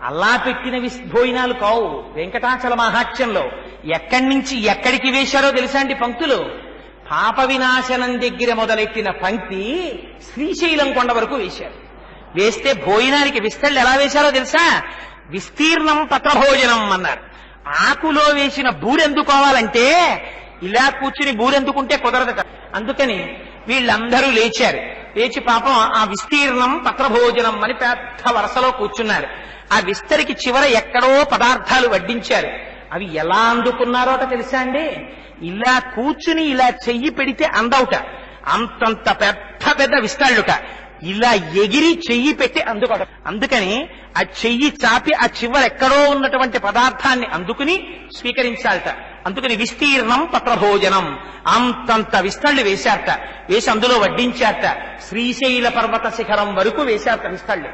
అల్లా పెట్టిన భోజనాలు కావు. వెంకటాచల మహాత్మ్యంలో ఎక్కడి నుంచి ఎక్కడికి వేశారో తెలుసా అండి పంక్తులు? పాప వినాశనం దగ్గర మొదలెట్టిన పంక్తి శ్రీశైలం కొండ వరకు వేశారు. వేస్తే భోజనానికి విస్తళ్ళు ఎలా వేశారో తెలుసా? విస్తీర్ణం పత్రభోజనం అన్నారు. ఆకులో వేసిన బూరెందుకోవాలంటే ఇలా కూర్చుని బూరెందుకుంటే కుదరదట. అందుకని వీళ్ళందరూ లేచారు. లేచి పాపం ఆ విస్తీర్ణం పత్రభోజనం అని పెద్ద వరుసలో కూర్చున్నారు. ఆ విస్తరికి చివర ఎక్కడో పదార్థాలు వడ్డించారు. అవి ఎలా అందుకున్నారోట తెలుసా అండి? ఇలా కూర్చుని ఇలా చెయ్యి పెడితే అందవుట. అంతంత పెద్ద పెద్ద విస్తళ్ళుట. ఇలా ఎగిరి చెయ్యి పెట్టి అందుకోవడం. అందుకని ఆ చెయ్యి చాపి ఆ చివర ఎక్కడో ఉన్నటువంటి పదార్థాన్ని అందుకుని స్వీకరించాలట. అందుకని విస్తీర్ణం పత్రభోజనం అంతంత విస్తళ్ళు వేశారట. వేసి అందులో వడ్డించారట. శ్రీశైల పర్వత శిఖరం వరకు వేశారట విస్తళ్ళు.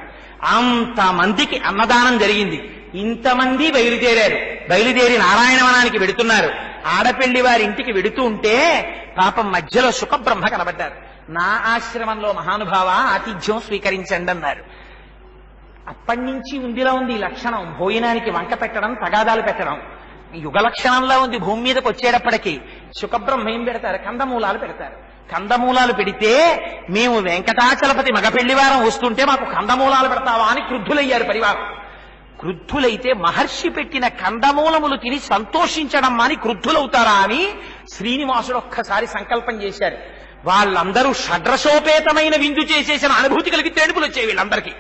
అంతమందికి అన్నదానం జరిగింది. ఇంతమంది బయలుదేరారు. బయలుదేరి నారాయణవనానికి వెడుతున్నారు. ఆడపెళ్లి వారి ఇంటికి వెడుతూ ఉంటే పాపం మధ్యలో సుఖబ్రహ్మ కనబడ్డారు. నా ఆశ్రమంలో మహానుభావ ఆతిథ్యం స్వీకరించండి అన్నారు. అప్పటి నుంచి ఉందిలా ఉంది ఈ లక్షణం. భోజనానికి వంక పెట్టడం, తగాదాలు పెట్టడం యుగ లక్షణంలా ఉంది. భూమి మీదకి వచ్చేటప్పటికీ సుఖబ్రహ్మ ఏం పెడతారు? కందమూలాలు పెడతారు. కందమూలాలు పెడితే మేము వెంకటాచలపతి మగపెళ్లివారం వస్తుంటే మాకు కందమూలాలు పెడతావా అని క్రుద్ధులయ్యారు పరివారం. క్రుద్ధులైతే మహర్షి పెట్టిన కందమూలములు తిని సంతోషించడం అని క్రుద్ధులవుతారా అని శ్రీనివాసుడు ఒక్కసారి సంకల్పం చేశారు. వాళ్ళందరూ షడ్రసోపేతమైన విందు చేసేసిన అనుభూతి కలిగి తేణుపులు వచ్చాయి వీళ్ళందరికీ.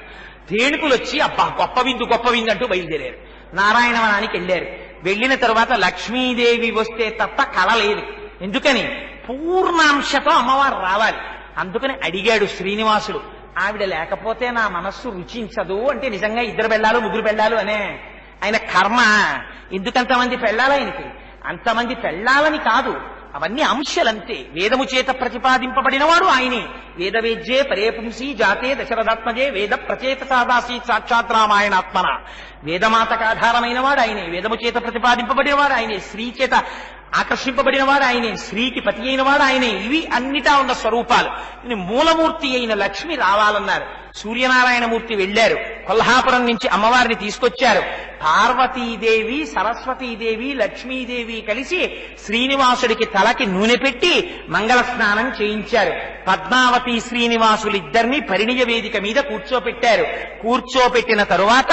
తేణుపులు వచ్చి అబ్బా గొప్ప విందు అంటూ బయలుదేరారు. నారాయణవనానికి వెళ్ళారు. వెళ్ళిన తరువాత లక్ష్మీదేవి వస్తే తప్ప కళ లేదు. ఎందుకని? పూర్ణాంశతో అమ్మవారు రావాలి. అందుకని అడిగాడు శ్రీనివాసుడు. ఆవిడ లేకపోతే నా మనస్సు రుచించదు అంటే నిజంగా ఇద్దరు పెళ్ళాలు ముగ్గురు పెళ్ళాలు అనే ఆయన కర్మ. ఎందుకంతమంది పెళ్ళాలి ఆయనకి? అంతమంది పెళ్ళాలని కాదు, అవన్నీ అంశాలంతే. వేదము చేత ప్రతిపాదింపబడినవాడు ఆయనే. వేదవేద్యే పరేపుంసి జాతే దశరథాత్మజే వేద ప్రచేత సాదాసి సాక్షాత్ రామాయణాత్మన. వేదమాతకు ఆధారమైన వాడు ఆయనే. వేదము చేత ప్రతిపాదింపబడినవాడు ఆయనే. స్త్రీ చేత ఆకర్షింపబడినవాడు ఆయనే. స్త్రీకి పతి అయిన వాడు ఆయనే. ఇవి అన్నిటా ఉన్న స్వరూపాలు. మూలమూర్తి అయిన లక్ష్మి రావాలన్నారు. సూర్యనారాయణమూర్తి వెళ్లారు. కొల్హాపురం నుంచి అమ్మవారిని తీసుకొచ్చారు. పార్వతీదేవి, సరస్వతీదేవి, లక్ష్మీదేవి కలిసి శ్రీనివాసుడికి తలకి నూనె పెట్టి మంగళ స్నానం చేయించారు. పద్మావతి శ్రీనివాసులిద్దరినీ పరిణయ వేదిక మీద కూర్చోపెట్టారు. కూర్చోపెట్టిన తరువాత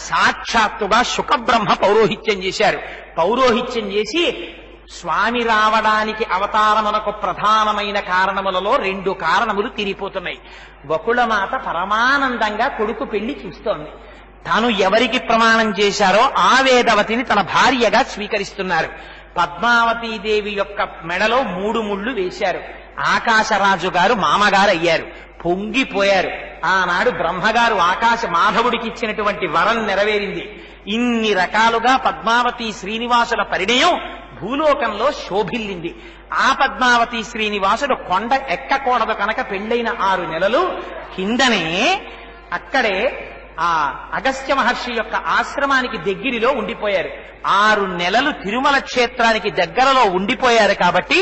సాక్షాత్తుగా శుకబ్రహ్మ పౌరోహిత్యం చేశారు. పౌరోహిత్యం చేసి స్వామి రావడానికి అవతారమునకు ప్రధానమైన కారణములలో 2 కారణములు తీరిపోతున్నాయి. వకుళమాత పరమానందంగా కొడుకు పెళ్లి చూస్తోంది. తాను ఎవరికి ప్రమాణం చేశారో ఆ వేదవతిని తన భార్యగా స్వీకరిస్తున్నారు. పద్మావతీదేవి యొక్క మెడలో 3 ముళ్ళు వేశారు. ఆకాశరాజు గారు మామగారు అయ్యారు. పొంగిపోయారు. ఆనాడు బ్రహ్మగారు ఆకాశ మాధవుడికి ఇచ్చినటువంటి వరం నెరవేరింది. ఇన్ని రకాలుగా పద్మావతి శ్రీనివాసుల పరిణయం భూలోకంలో శోభిల్లింది. ఆ పద్మావతి శ్రీనివాసుడు కొండ ఎక్కకూడదు కనుక పెళ్ళైన 6 నెలలు కిందనే అక్కడే ఆ అగస్త్య మహర్షి యొక్క ఆశ్రమానికి దగ్గరలో ఉండిపోయారు. 6 నెలలు తిరుమల క్షేత్రానికి దగ్గరలో ఉండిపోయారు. కాబట్టి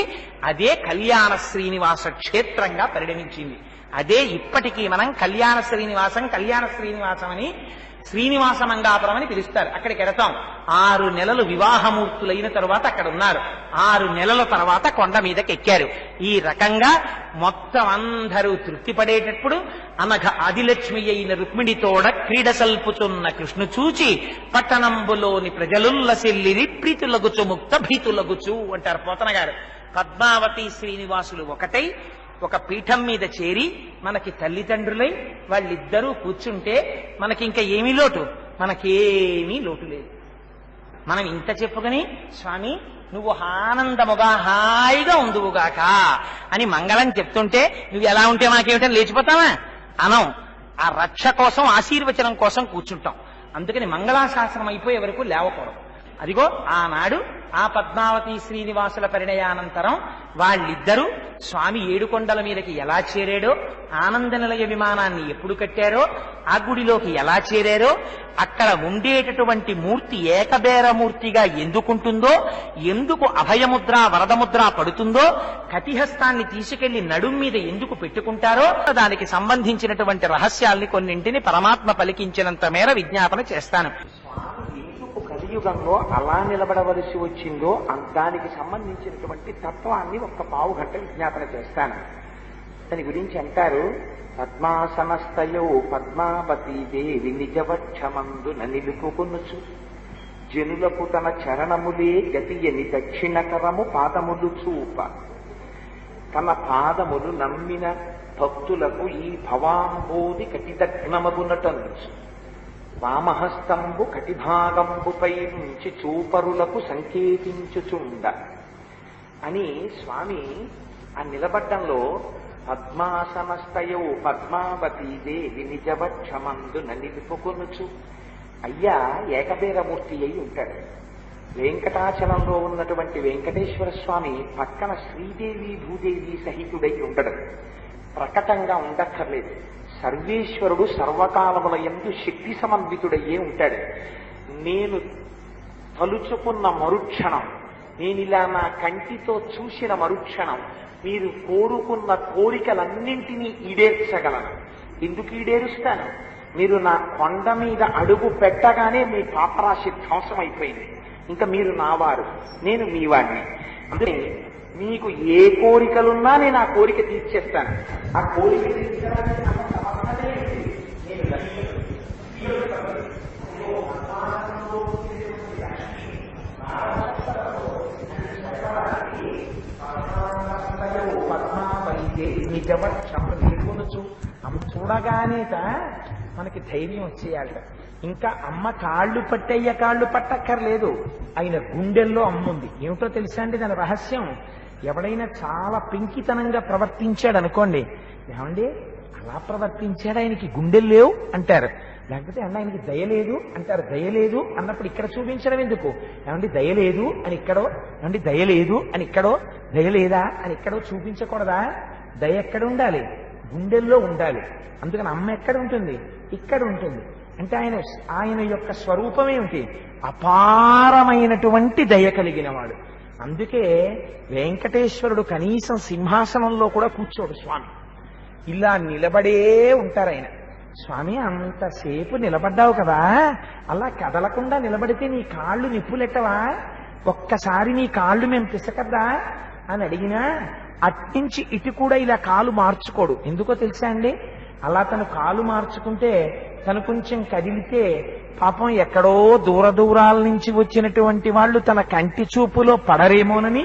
అదే కళ్యాణ శ్రీనివాస క్షేత్రంగా పరిణమించింది. అదే ఇప్పటికీ మనం కళ్యాణ శ్రీనివాసం అని శ్రీనివాస మంగాపురం అని పిలుస్తారు. అక్కడికి వెడతాం. 6 నెలలు వివాహమూర్తులైన తరువాత అక్కడ ఉన్నారు. 6 నెలల తర్వాత కొండ మీదకి ఎక్కారు. ఈ రకంగా మొత్తం అందరూ తృప్తి పడేటప్పుడు అనఘ ఆదిలక్ష్మి అయిన రుక్మిణితోడ క్రీడ సల్పుచున్న కృష్ణు చూచి పట్టణంబులోని ప్రజలుల్లసిల్లిరి ప్రీతులగుచు ముక్త భీతులగుచు అంటారు పోతన గారు. పద్మావతి శ్రీనివాసులు ఒకటై ఒక పీఠం మీద చేరి మనకి తల్లిదండ్రులై వాళ్ళిద్దరూ కూర్చుంటే మనకి ఇంకా ఏమీ లోటు? మనకేమీ లోటు లేదు. మనం ఇంత చెప్పుకొని స్వామి నువ్వు ఆనందముగా హాయిగా ఉందువుగాక అని మంగళం చెప్తుంటే నువ్వు ఎలా ఉంటే మాకేమిటని లేచిపోతావా? అనం. ఆ రక్ష కోసం ఆశీర్వచనం కోసం కూర్చుంటాం. అందుకని మంగళాశాసనం అయిపోయే వరకు లేవకూడదు. అదిగో ఆనాడు ఆ పద్మావతి శ్రీనివాసుల పరిణయానంతరం వాళ్ళిద్దరూ స్వామి 7 కొండల మీదకి ఎలా చేరాడో ఆనంద నిలయ విమానాన్ని ఎప్పుడు కట్టారో, ఆ గుడిలోకి ఎలా చేరారో, అక్కడ ఉండేటటువంటి మూర్తి ఏకబేరమూర్తిగా ఎందుకుంటుందో, ఎందుకు అభయముద్ర వరదముద్ర పడుతుందో, కటిహస్తాన్ని తీసుకెళ్లి నడుం మీద ఎందుకు పెట్టుకుంటారో, దానికి సంబంధించినటువంటి రహస్యాల్ని కొన్నింటిని పరమాత్మ పలికించినంత మేర విజ్ఞాపన చేస్తాను. కలియుగంలో అలా నిలబడవలసి వచ్చిందో దానికి సంబంధించినటువంటి తత్వాన్ని ఒక్క పావు గంట విజ్ఞాపన చేస్తాను. దాని గురించి అంటారు, పద్మాసనస్థయో పద్మావతీ దేవి నిజవక్షమందున నిలుపుకొనుచు జనులకు తన చరణములే గతియని దక్షిణకరము పాదములు చూప తన పాదములు నమ్మిన భక్తులకు ఈ భవాంబోది కటిదగ్నమగునటనుచు వామహస్తంబు కటిభాగంబుపై నుంచి చూపరులకు సంకేతించుచుండ అని స్వామి ఆ నిలబడ్డంలో పద్మాసనస్థయో పద్మావతీ దేవి నిజవక్షమందున నిలుపుకొనుచు, అయ్యా ఏకబేరమూర్తి అయి ఉంటాడు. వెంకటాచలంలో ఉన్నటువంటి వెంకటేశ్వర స్వామి పక్కన శ్రీదేవి భూదేవి సహితుడై ఉండడు. ప్రకటంగా ఉండక్కర్లేదు. సర్వేశ్వరుడు సర్వకాలముల యందు శక్తి సమన్వితుడయ్యే ఉంటాడు. నేను తలుచుకున్న మరుక్షణం, నేనిలా నా కంటితో చూసిన మరుక్షణం మీరు కోరుకున్న కోరికలన్నింటినీ ఈడేర్చగలను. ఎందుకు ఈడేరుస్తాను? మీరు నా కొండ మీద అడుగు పెట్టగానే మీ పాపరాశి ధ్వంసం అయిపోయింది. ఇంకా మీరు నా వారు, నేను మీ వాడిని. అందుకే మీకు ఏ కోరికలున్నా నేను ఆ కోరిక తీర్చేస్తాను. ఆ కోరిక తీర్చడానికి చూడగానేట మనకి ధైర్యం వచ్చేయాలట. ఇంకా అమ్మ కాళ్ళు పట్టయ్య కాళ్ళు పట్టక్కర్లేదు, ఆయన గుండెల్లో అమ్ముంది. ఏమిటో తెలుసా అండి దాని రహస్యం? ఎవడైనా చాలా పెంకితనంగా ప్రవర్తించాడు అనుకోండి, ఏమండి అలా ప్రవర్తించాడు, ఆయనకి గుండెలు లేవు అంటారు. లేకపోతే అన్న ఆయనకి దయలేదు అంటారు. దయలేదు అన్నప్పుడు ఇక్కడ చూపించడం ఎందుకు? ఏమండి దయలేదు అని ఇక్కడో, ఏమండి దయలేదు అని ఇక్కడో, దయలేదా అని ఇక్కడో చూపించకూడదా? దయ ఎక్కడ ఉండాలి? గుండెల్లో ఉండాలి. అందుకని అమ్మ ఎక్కడ ఉంటుంది? ఇక్కడ ఉంటుంది. అంటే ఆయన యొక్క స్వరూపం ఏమిటి? అపారమైనటువంటి దయ కలిగిన వాడు. అందుకే వెంకటేశ్వరుడు కనీసం సింహాసనంలో కూడా కూర్చోడు స్వామి, ఇలా నిలబడే ఉంటారు ఆయన. స్వామి అంతసేపు నిలబడ్డావు కదా, అలా కదలకుండా నిలబడితే నీ కాళ్ళు నిప్పులెట్టవా? ఒక్కసారి నీ కాళ్ళు మేము పిసకద్దా అని అడిగినా అట్నుంచి ఇటు కూడా ఇలా కాలు మార్చుకోడు. ఎందుకో తెలుసా అండి? అలా తను కాలు మార్చుకుంటే తను కొంచెం కదిలితే పాపం ఎక్కడో దూర దూరాల నుంచి వచ్చినటువంటి వాళ్ళు తన కంటి చూపులో పడరేమోనని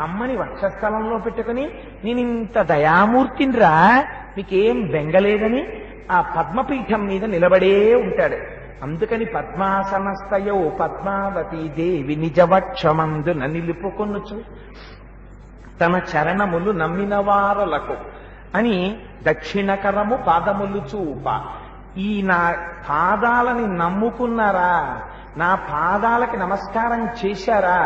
అమ్మని వక్షస్థలంలో పెట్టుకుని నేను ఇంత దయామూర్తినిరా మీకేం బెంగలేదని ఆ పద్మపీఠం మీద నిలబడే ఉంటాడు. అందుకని పద్మాసనస్థయో పద్మావతీ దేవి నిజవక్షమందున నిలుపుకొనుచు తన చరణములు నమ్మిన వారలకు అని దక్షిణకరము పాదములు చూప. ఈ నా పాదాలని నమ్ముకున్నారా, నా పాదాలకి నమస్కారం చేశారా,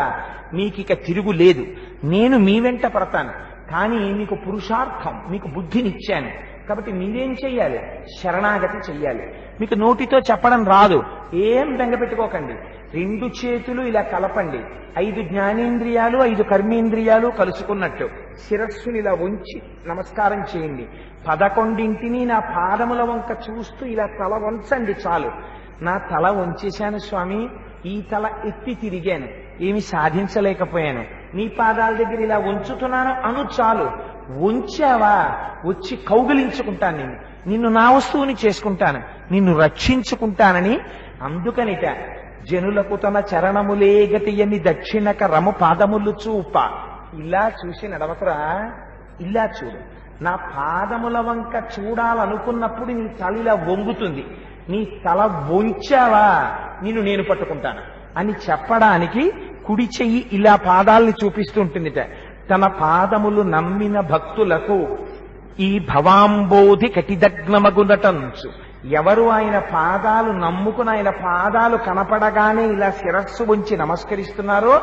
మీకిక తిరుగు లేదు. నేను మీ వెంట పడతాను, కానీ మీకు పురుషార్థం, మీకు బుద్ధినిచ్చాను. కాబట్టి మీరేం చెయ్యాలి? శరణాగతి చెయ్యాలి. మీకు నోటితో చెప్పడం రాదు, ఏం బెంగపెట్టుకోకండి. 2 చేతులు ఇలా కలపండి, 5 జ్ఞానేంద్రియాలు 5 కర్మేంద్రియాలు కలుసుకున్నట్టు శిరస్సుని ఇలా ఉంచి నమస్కారం చేయండి. 11 నా పాదముల వంక చూస్తూ ఇలా తల వంచండి చాలు. నా తల వంచేశాను స్వామి, ఈ తల ఎత్తి తిరిగాను, ఏమి సాధించలేకపోయాను, నీ పాదాల దగ్గర ఇలా ఉంచుతున్నాను అను చాలు. ఉంచావా, వచ్చి కౌగిలించుకుంటాను, నిన్ను నా వస్తువుని చేసుకుంటాను, నిన్ను రక్షించుకుంటానని. అందుకనిట జనులకు తన చరణములే గతియని దక్షిణక రము పాదములు చూప. ఇలా చూసి నడవకురా, ఇలా చూడు. నా పాదముల వంక చూడాలనుకున్నప్పుడు నీ తల ఇలా వంగుతుంది, నీ తల వంచావా నిన్ను నేను పట్టుకుంటాను అని చెప్పడానికి కుడి చెయ్యి ఇలా పాదాల్ని చూపిస్తూ ఉంటుందిట. తన పాదములు నమ్మిన భక్తులకు ఈ భవాంబోధి కటిదగ్నమగునటంచు. ఎవరు ఆయన పాదాలు నమ్ముకుని ఆయన పాదాలు కనపడగానే ఇలా శిరస్సు ఉంచి నమస్కరిస్తున్నారో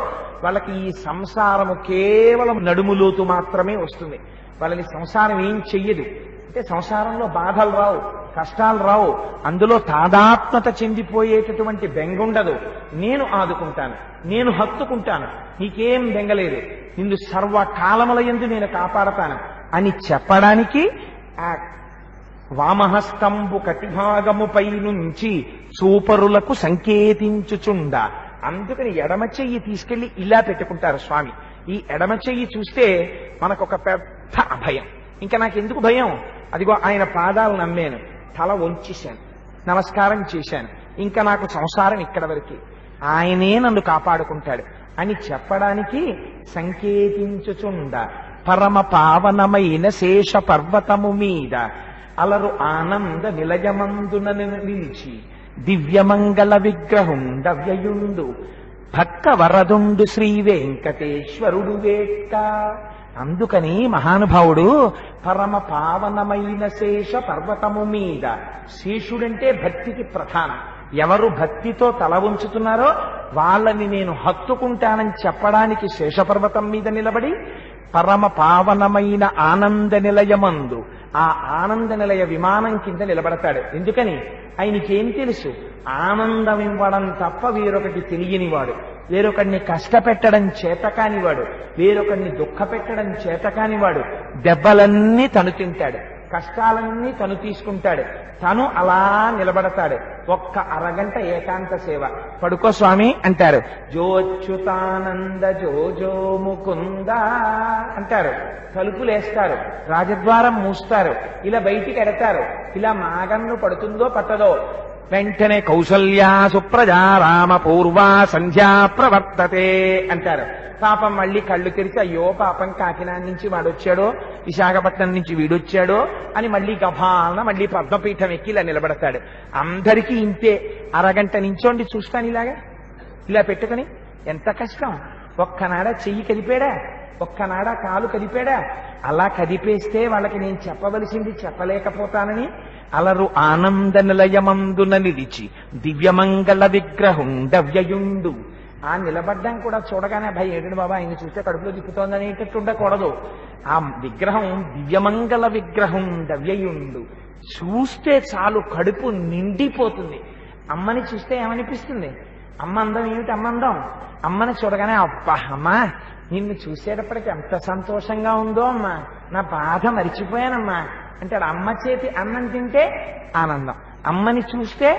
వాళ్ళకి ఈ సంసారము కేవలం నడుములోతు మాత్రమే వస్తుంది. వాళ్ళని సంసారం ఏం చెయ్యదు. అంటే సంసారంలో బాధలు రావు, కష్టాలు రావు, అందులో తాదాత్మత చెందిపోయేటటువంటి బెంగుండదు. నేను ఆదుకుంటాను, నేను హత్తుకుంటాను, నీకేం బెంగలేదు, నిన్ను సర్వకాలముల యందు నేను కాపాడతాను అని చెప్పడానికి ఆ వామహస్తంబు కటిభాగముపై నుంచి చూపరులకు సంకేతించుచుండ. అందుకని ఎడమ చెయ్యి తీసుకెళ్లి ఇలా పెట్టుకుంటారు స్వామి. ఈ ఎడమ చెయ్యి చూస్తే మనకొక పెద్ద అభయం. ఇంకా నాకెందుకు భయం? అదిగో ఆయన పాదాలు నమ్మాను, తల వంచేశాను, నమస్కారం చేశాను, ఇంకా నాకు సంసారం ఇక్కడ వరకే, ఆయనే నన్ను కాపాడుకుంటాడు అని చెప్పడానికి సంకేతించుచుండ. పరమ పావనమైన శేష పర్వతము మీద అలరు ఆనంద నిలయమందున నిలిచి దివ్యమంగళ విగ్రహుండవ్యయుండు భక్త వరదుండు శ్రీ వెంకటేశ్వరుడు వేట్ట. అందుకని మహానుభావుడు పరమ పావనమైన శేష పర్వతము మీద, శేషుడంటే భక్తికి ప్రధానం, ఎవరు భక్తితో తల ఉంచుతున్నారో వాళ్ళని నేను హత్తుకుంటానని చెప్పడానికి శేషపర్వతం మీద నిలబడి పరమ పావనమైన ఆనంద నిలయమందు, ఆ ఆనంద నిలయ విమానం కింద నిలబడతాడు. ఎందుకని? ఆయనకేం తెలుసు? ఆనందం ఇవ్వడం తప్ప వేరొకటి తెలియనివాడు, వేరొకడిని కష్టపెట్టడం చేతకానివాడు, వేరొకడిని దుఃఖ పెట్టడం చేతకానివాడు. దెబ్బలన్నీ తను తింటాడు, కష్టాలన్నీ తను తీసుకుంటాడు, తను అలా నిలబడతాడు. ఒక్క అరగంట ఏకాంత సేవ. పడుకో స్వామి అంటారు, జోచ్యుతానంద జోజో ముకుంద అంటారు. తలుపులేస్తారు, రాజద్వారం మూస్తారు, ఇలా బయటికి ఎడతారు. ఇలా మాగన్ను పడుతుందో పట్టదో వెంటనే కౌసల్యా సుప్రజా రామ పూర్వా సంధ్యా ప్రవర్తతే అంటారు. పాపం మళ్ళీ కళ్ళు తెరిచి అయ్యో పాపం కాకినాడ నుంచి వాడొచ్చాడో, విశాఖపట్నం నుంచి వీడొచ్చాడో అని మళ్ళీ గభాన మళ్ళీ పద్మపీఠం ఎక్కి ఇలా నిలబడతాడు. అందరికీ ఇంతే. అరగంట నించోండి చూస్తాను ఇలాగా, ఇలా పెట్టుకుని. ఎంత కష్టం! ఒక్కనాడ చెయ్యి కదిపాడా, ఒక్కనాడ కాలు కదిపాడా? అలా కదిపేస్తే వాళ్ళకి నేను చెప్పవలసింది చెప్పలేకపోతానని అలరు ఆనంద నిలయమందున నిలిచి దివ్యమంగళ విగ్రహుండవ్యయుండు. ఆ నిలబడ్డం కూడా చూడగానే భయ ఏడు బాబా ఆయన చూస్తే కడుపులో దిక్కుతోందనేటట్టు ఉండకూడదు. ఆ విగ్రహం దివ్యమంగళ విగ్రహుండవ్యయుండు. చూస్తే చాలు కడుపు నిండిపోతుంది. అమ్మని చూస్తే ఏమనిపిస్తుంది? అమ్మ అందం ఏమిటి? అమ్మ అందం. అమ్మని చూడగానే అబ్బా అమ్మా నిన్ను చూసేటప్పటికి ఎంత సంతోషంగా ఉందో అమ్మా, నా బాధ మరిచిపోయానమ్మా అంటాడు. అమ్మ చేతి అన్నం తింటే ఆనందం, అమ్మని చూస్తే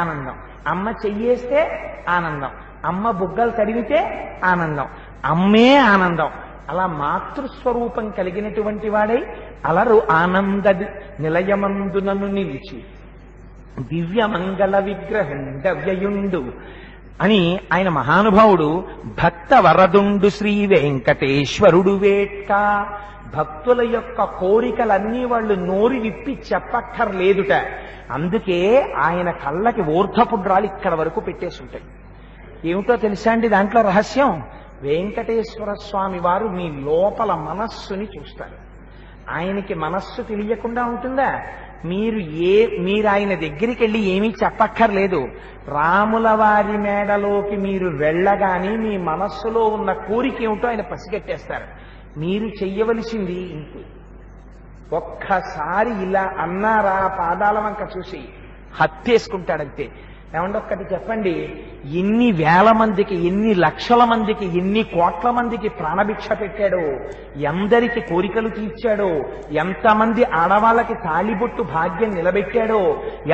ఆనందం, అమ్మ చెయ్యేస్తే ఆనందం, అమ్మ బుగ్గలు తడివితే ఆనందం, అమ్మే ఆనందం. అలా మాతృస్వరూపం కలిగినటువంటి వాడై అలరు ఆనంద నిలయమందునను నిలిచి దివ్యమంగళ విగ్రహుండవ్యయుండు అని ఆయన మహానుభావుడు భక్త వరదుండు శ్రీ వెంకటేశ్వరుడు వేట్క. భక్తుల యొక్క కోరికలన్నీ వాళ్ళు నోరి విప్పి చెప్పక్కర్లేదుట. అందుకే ఆయన కళ్ళకి ఊర్ధపుడ్రాలు ఇక్కడ వరకు పెట్టేసుంటాయి. ఏమిటో తెలుసా అండి దాంట్లో రహస్యం? వెంకటేశ్వర స్వామి వారు మీ లోపల మనస్సుని చూస్తారు. ఆయనకి మనస్సు తెలియకుండా ఉంటుందా? మీరు ఆయన దగ్గరికి వెళ్ళి ఏమీ చెప్పక్కర్లేదు. రాముల వారి మేడలోకి మీరు వెళ్ళగానే మీ మనస్సులో ఉన్న కోరిక ఏమిటో ఆయన పసిగట్టేస్తారు. మీరు చెయ్యవలసింది ఇంతే. ఒక్కసారి ఇలా అన్నారా పాదాల వంక చూసి హత్తేసుకుంటాడంతే. ఏమంటే ఒక్కటి చెప్పండి, ఎన్ని వేల మందికి, ఎన్ని లక్షల మందికి, ఎన్ని కోట్ల మందికి ప్రాణభిక్ష పెట్టాడో, ఎందరికి కోరికలు తీర్చాడో, ఎంతమంది ఆడవాళ్ళకి తాళిబొట్టు భాగ్యం నిలబెట్టాడో,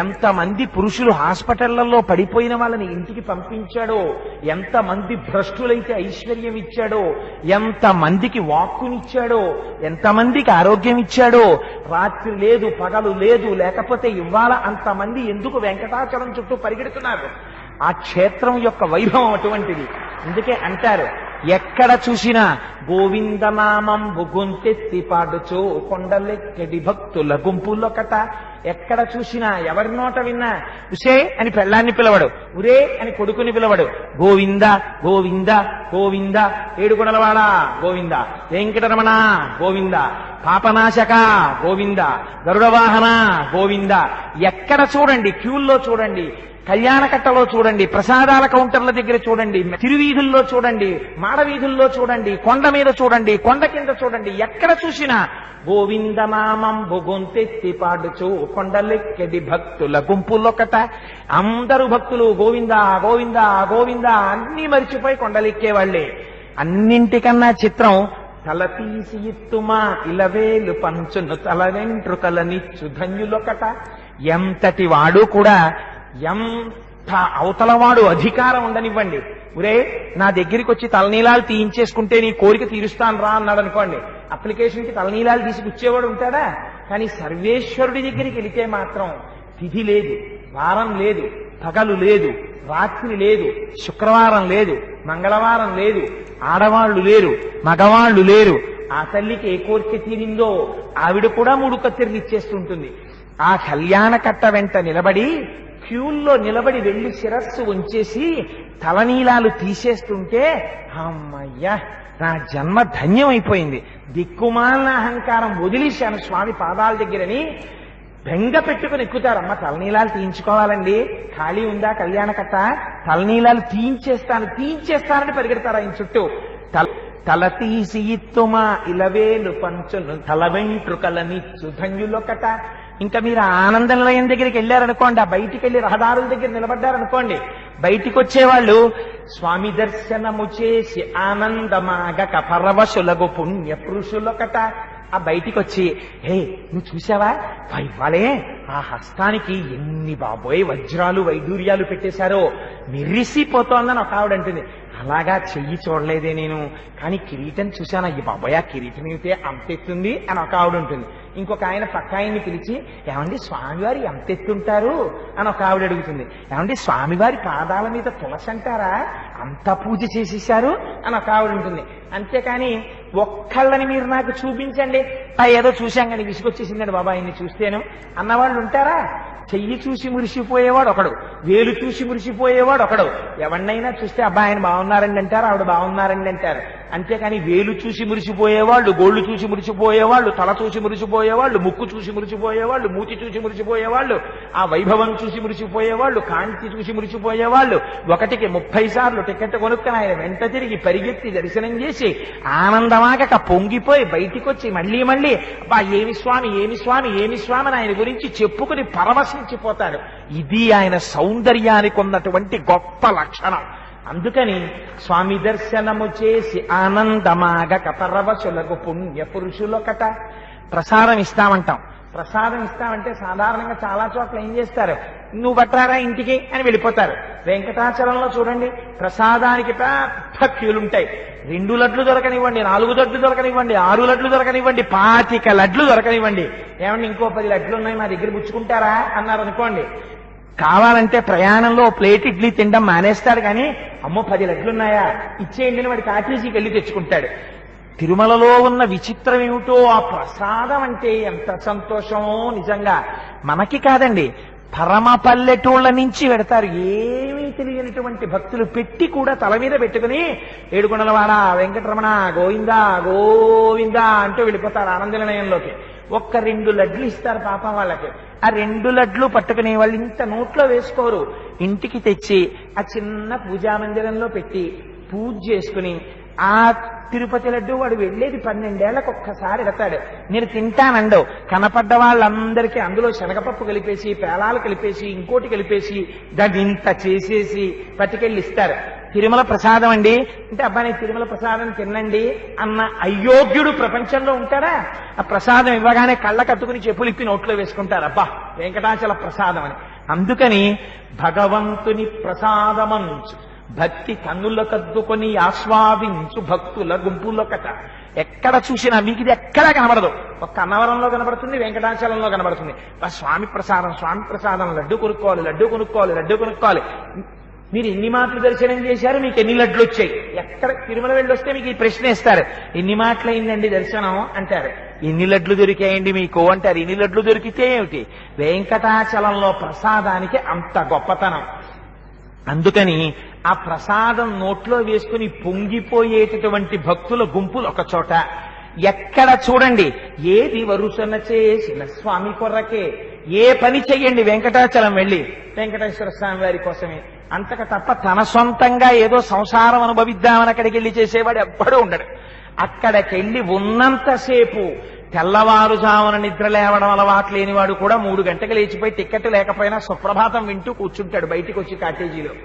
ఎంతమంది పురుషులు హాస్పిటళ్లలో పడిపోయిన వాళ్ళని ఇంటికి పంపించాడో, ఎంతమంది భ్రష్టులైతే ఐశ్వర్యం ఇచ్చాడో, ఎంతమందికి వాక్కునిచ్చాడో, ఎంతమందికి ఆరోగ్యం ఇచ్చాడో, రాత్రి లేదు పగలు లేదు, లేకపోతే ఇవాళ అంతమంది ఎందుకు వెంకటాచలం చుట్టూ పరిగెడుతున్నారు? ఆ క్షేత్రం యొక్క వైభవం అటువంటిది. అందుకే అంటారు, ఎక్కడ చూసినా గోవిందనామంబు గొంతెత్తి పాడుచో కొండలెక్కడి భక్తుల గుంపులొకట. ఎక్కడ చూసినా ఎవరి నోట విన్నా ఉసే అని పెళ్ళాన్ని పిలవడు, ఉరే అని కొడుకుని పిలవడు. గోవింద గోవింద గోవింద, ఏడుకొండలవాడ గోవింద, వెంకటరమణ గోవింద, పాపనాశక గోవింద, గరుడవాహన గోవింద. ఎక్కడ చూడండి, క్యూల్లో చూడండి, కళ్యాణకట్టలో చూడండి, ప్రసాదాల కౌంటర్ల దగ్గర చూడండి, తిరువీధుల్లో చూడండి, మాడవీధుల్లో చూడండి, కొండ మీద చూడండి, కొండ కింద చూడండి, ఎక్కడ చూసినా గోవిందనామం బొగొంతెత్తి పాడుచు కొండలెక్కడి భక్తుల గుంపులొకట. అందరూ భక్తులు గోవింద గోవింద గోవింద అన్నీ మరిచిపోయి కొండలెక్కేవాళ్లే. అన్నింటికన్నా చిత్రం తల తీసి ఇత్తుమా ఇలవేలు పంచును తల వెంట్రుకలనిచ్చు ధన్యులొకట. ఎంతటి వాడు కూడా ఎంత అవతలవాడు అధికారం ఉండనివ్వండి, ఒరే నా దగ్గరికి వచ్చి తలనీలాలు తీయించేసుకుంటే నీ కోరిక తీరుస్తాను రా అన్నాడు అనుకోండి, అప్లికేషన్కి తలనీలాలు తీసుకొచ్చేవాడు ఉంటాడా? కానీ సర్వేశ్వరుడి దగ్గరికి వెళితే మాత్రం తిథి లేదు, వారం లేదు, పగలు లేదు, రాత్రి లేదు, శుక్రవారం లేదు, మంగళవారం లేదు, ఆడవాళ్లు లేరు, మగవాళ్లు లేరు. ఆ తల్లికి ఏ కోరిక తీరిందో ఆవిడ కూడా 3 కత్తెరలు ఇచ్చేస్తుంటుంది. ఆ కళ్యాణ కట్ట వెంట నిలబడి క్యూల్లో నిలబడి వెళ్లి శిరస్సు ఉంచేసి తలనీలాలు తీసేస్తుంటే అమ్మయ్యా నా జన్మ ధన్యమైపోయింది, దిక్కుమాలిన అహంకారం వదిలేశాను స్వామి పాదాల దగ్గరని బెంగ పెట్టుకుని ఎక్కుతారమ్మ. తలనీలాలు తీయించుకోవాలండి, ఖాళీ ఉందా కళ్యాణ కట్ట, తలనీలాలు తీయించేస్తానని పరిగెడతారు ఆయన చుట్టూ. తల తీసి ఇత్తుమా ఇలవేలు పంచును తల వెంట్రుకలనిచ్చు ధన్యులొకట. ఇంకా మీరు ఆనంద నిలయం దగ్గరికి వెళ్ళారనుకోండి, ఆ బయటికి వెళ్ళి రహదారుల దగ్గర నిలబడ్డారనుకోండి, బయటికి వచ్చేవాళ్ళు స్వామి దర్శనము చేసి ఆనందమాగక పరవశులగు పుణ్య పురుషులొకట. ఆ బయటికి వచ్చి హే నువ్వు చూసావా ఇవాళే ఆ హస్తానికి ఎన్ని బాబోయ్ వజ్రాలు వైడూర్యాలు పెట్టేశారో మెరిసిపోతోందని ఒక ఆవిడ అంటుంది. అలాగా చెయ్యి చూడలేదే నేను, కానీ కిరీటం చూశాను, అయ్యి బాబోయ్ ఆ కిరీటం అయితే అంతెత్తుంది అని ఒక ఆవిడ ఉంటుంది. ఇంకొక ఆయన పక్క ఆయన్ని పిలిచి ఏమండి స్వామివారి ఎంత ఎత్తుంటారు అని ఒక ఆవిడ అడుగుతుంది. ఏమండి స్వామివారి పాదాల మీద తులసి అంటారా, అంత పూజ చేసేశారు అని ఒక ఆవిడ ఉంటుంది. అంతేకాని ఒక్కళ్ళని మీరు నాకు చూపించండి, ఏదో చూశాం కానీ విసుగొచ్చేసిందండి బాబా ఆయన్ని చూస్తేను అన్నవాళ్ళు ఉంటారా? చెయ్యి చూసి మురిసిపోయేవాడు ఒకడు, వేలు చూసి మురిసిపోయేవాడు ఒకడు. ఎవరినైనా చూస్తే అబ్బా ఆయన బాగున్నారండి అంటారు, ఆవిడ బాగున్నారండి అంటారు. అంతేకాని వేలు చూసి మురిసిపోయేవాళ్ళు, గోళ్లు చూసి మురిసిపోయేవాళ్ళు, తల చూసి మురిసిపోయేవాళ్ళు, ముక్కు చూసి మురిసిపోయేవాళ్ళు, మూతి చూసి మురిసిపోయేవాళ్ళు, ఆ వైభవం చూసి మురిసిపోయేవాళ్ళు, కాంతి చూసి మురిసిపోయేవాళ్ళు, 1కి 30 సార్లు టికెట్ కొనుక్కుని ఆయన వెంట తిరిగి పరిగెత్తి దర్శనం చేసి ఆనందమాగక పొంగిపోయి బయటికి వచ్చి మళ్ళీ మళ్ళీ అబ్బా ఏమి స్వామి ఏమి స్వామి ఏమి స్వామి అని ఆయన గురించి చెప్పుకుని పరవశించిపోతాడు. ఇది ఆయన సౌందర్యానికి ఉన్నటువంటి గొప్ప లక్షణం. అందుకని స్వామి దర్శనము చేసి ఆనందమాగక పరవశులకు పుణ్య పురుషులొకట. ప్రసాదం ఇస్తామంటాం, ప్రసాదం ఇస్తామంటే సాధారణంగా చాలా చోట్ల ఏం చేస్తారు, నువ్వు పట్టారా ఇంటికి అని వెళ్ళిపోతారు. వెంకటాచలంలో చూడండి ప్రసాదానికి పెద్ద క్యూలుంటాయి. 2 లడ్లు దొరకనివ్వండి, 4 లడ్లు దొరకనివ్వండి, 6 లడ్లు దొరకనివ్వండి, 25 లడ్లు దొరకనివ్వండి. ఏమండి ఇంకో 10 లడ్లు ఉన్నాయి మా దగ్గర పుచ్చుకుంటారా అన్నారు అనుకోండి, కావాలంటే ప్రయాణంలో ప్లేట్ ఇడ్లీ తినడం మానేస్తాడు, కానీ అమ్మో 10 లడ్లున్నాయా ఇచ్చేయండి అని వాడి కాటేజీకి వెళ్ళి తెచ్చుకుంటాడు. తిరుమలలో ఉన్న విచిత్రం ఏమిటో, ఆ ప్రసాదం అంటే ఎంత సంతోషమో నిజంగా. మనకి కాదండి, పరమ పల్లెటూళ్ళ నుంచి పెడతారు. ఏమీ తెలియనటువంటి భక్తులు పెట్టి కూడా తల మీద పెట్టుకుని ఏడుకొండలవాడ వెంకటరమణ గోవిందా గోవిందా అంటూ వెళ్ళిపోతారు ఆనంద నిలయంలోకి. 1-2 లడ్లు ఇస్తారు పాపం వాళ్ళకి. ఆ 2 లడ్లు పట్టుకునే వాళ్ళు ఇంత నోట్లో వేసుకోరు, ఇంటికి తెచ్చి ఆ చిన్న పూజా మందిరంలో పెట్టి పూజ చేసుకుని ఆ తిరుపతి లడ్డు వాడు వెళ్ళేది 12 ఏళ్లకు ఒక్కసారి ఎడతాడు. నేను తింటానండో కనపడ్డ వాళ్ళందరికీ అందులో శనగపప్పు కలిపేసి పేలాలు కలిపేసి ఇంకోటి కలిపేసి దాన్ని ఇంత చేసేసి పట్టుకెళ్ళి ఇస్తారు. తిరుమల ప్రసాదం అండి అంటే అబ్బా నేను తిరుమల ప్రసాదం తినండి అన్న అయోగ్యుడు ప్రపంచంలో ఉంటారా? ఆ ప్రసాదం ఇవ్వగానే కళ్ళ కత్తుకుని చెప్పులు ఇప్పి నోట్లో వేసుకుంటారు, అబ్బా వెంకటాచల ప్రసాదం అని. అందుకని భగవంతుని ప్రసాదమంచు భక్తి కన్నుల కద్దుకొని ఆస్వాదించు భక్తుల గుంపులొకట. ఎక్కడ చూసినా మీకు ఇది ఎక్కడా కనబడదు. ఒక్క అన్నవరంలో కనబడుతుంది, వెంకటాచలంలో కనబడుతుంది. స్వామి ప్రసాదం స్వామి ప్రసాదం, లడ్డు కొనుక్కోవాలి లడ్డు కొనుక్కోవాలి లడ్డు కొనుక్కోవాలి. మీరు ఎన్ని మాటలు దర్శనం చేశారు, మీకు ఎన్ని లడ్లు వచ్చాయి? ఎక్కడ తిరుమల వెళ్ళొస్తే మీకు ఈ ప్రశ్న ఇస్తారు, ఎన్ని మాటలు అయిందండి దర్శనం అంటారు. ఎన్ని లడ్లు దొరికాయండి మీకు అంటారు. ఎన్ని లడ్లు దొరికితే ఏమిటి? వెంకటాచలంలో ప్రసాదానికి అంత గొప్పతనం. అందుకని ఆ ప్రసాదం నోట్లో వేసుకుని పొంగిపోయేటటువంటి భక్తుల గుంపులు ఒక చోట. ఎక్కడ చూడండి ఏది వరుసన చేసిన స్వామి కొర్రకే, ఏ పని చెయ్యండి వెంకటాచలం వెళ్ళి వెంకటేశ్వర స్వామి వారి కోసమే, అంతక తప్ప తన సొంతంగా ఏదో సంసారం అనుభవిద్దామని అక్కడికి వెళ్ళి చేసేవాడు ఎవ్వడూ ఉండడు. అక్కడికెళ్ళి ఉన్నంతసేపు తెల్లవారుజామున నిద్ర లేవడం అలవాటు లేనివాడు కూడా 3 గంటలకు లేచిపోయి టిక్కెట్ లేకపోయినా సుప్రభాతం వింటూ కూర్చుంటాడు బయటికి వచ్చి కాటేజీలో.